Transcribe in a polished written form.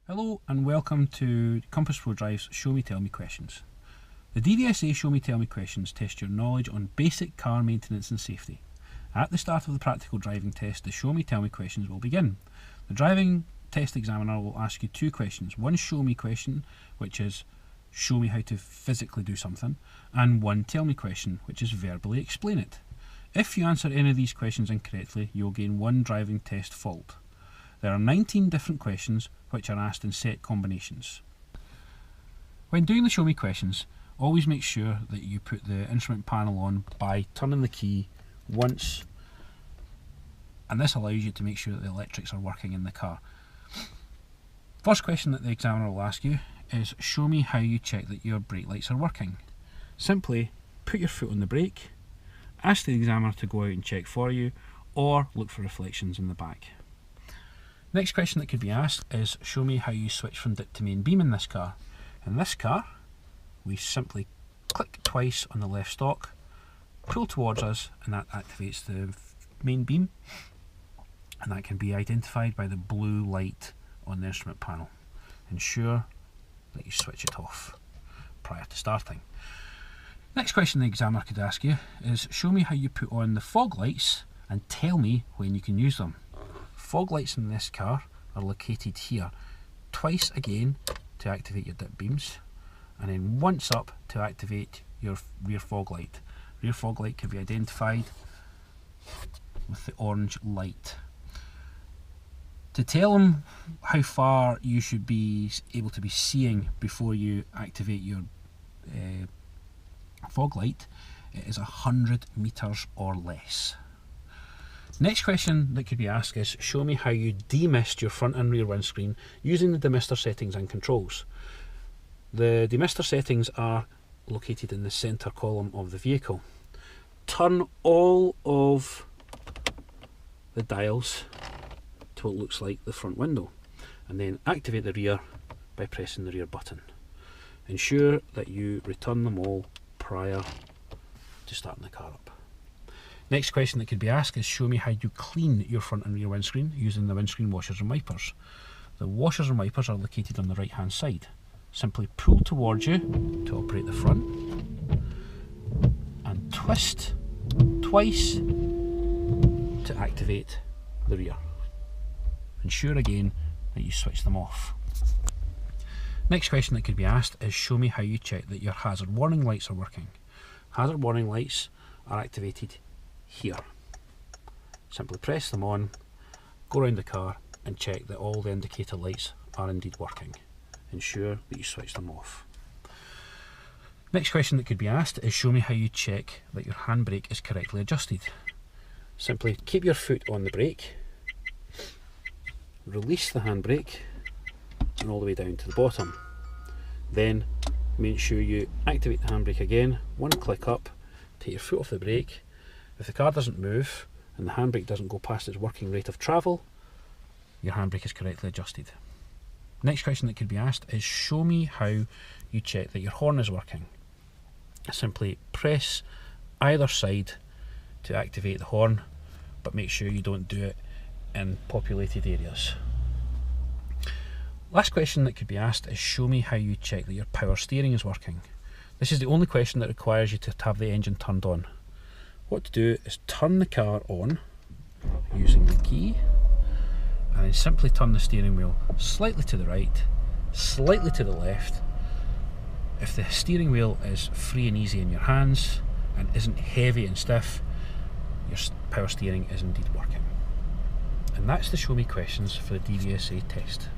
Hello and welcome to Compass ProDrive's Show Me Tell Me questions. The Dvsa Show Me Tell Me questions test your knowledge on basic car maintenance and safety. At the start of the practical driving test, the Show Me Tell Me questions will begin. The driving test examiner will ask you two questions. One show me question, which is show me how to physically do something, and one tell me question, which is verbally explain it. If you answer any of these questions incorrectly, you'll gain one driving test fault. There are 19 different questions which are asked in set combinations. When doing the show me questions, always make sure that you put the instrument panel on by turning the key once, and this allows you to make sure that the electrics are working in the car. First question that the examiner will ask you is show me how you check that your brake lights are working. Simply put your foot on the brake, ask the examiner to go out and check for you, or look for reflections in the back. Next question that could be asked is show me how you switch from dip to main beam in this car. In this car, we simply click twice on the left stalk, pull towards us, and that activates the main beam, and that can be identified by the blue light on the instrument panel. Ensure that you switch it off prior to starting. Next question the examiner could ask you is show me how you put on the fog lights and tell me when you can use them. Fog lights in this car are located here, twice again to activate your dip beams, and then once up to activate your rear fog light. Rear fog light can be identified with the orange light. To tell them how far you should be able to be seeing before you activate your fog light, it is 100 meters or less. Next question that could be asked is show me how you demist your front and rear windscreen using the demister settings and controls. The demister settings are located in the centre column of the vehicle. Turn all of the dials to what looks like the front window, and then activate the rear by pressing the rear button. Ensure that you return them all prior to starting the car up. Next question that could be asked is show me how you clean your front and rear windscreen using the windscreen washers and wipers. The washers and wipers are located on the right hand side. Simply pull towards you to operate the front and twist twice to activate the rear. Ensure again that you switch them off. Next question that could be asked is show me how you check that your hazard warning lights are working. Hazard warning lights are activated here. Simply press them on, go around the car and check that all the indicator lights are indeed working. Ensure that you switch them off. Next question that could be asked is show me how you check that your handbrake is correctly adjusted. Simply keep your foot on the brake, release the handbrake and all the way down to the bottom. Then make sure you activate the handbrake again, one click up, take your foot off the brake. If the car doesn't move and the handbrake doesn't go past its working rate of travel, your handbrake is correctly adjusted. Next question that could be asked is show me how you check that your horn is working. Simply press either side to activate the horn, but make sure you don't do it in populated areas. Last question that could be asked is show me how you check that your power steering is working. This is the only question that requires you to have the engine turned on. What to do is turn the car on using the key and then simply turn the steering wheel slightly to the right, slightly to the left. If the steering wheel is free and easy in your hands and isn't heavy and stiff, your power steering is indeed working. And that's the show me questions for the Dvsa test.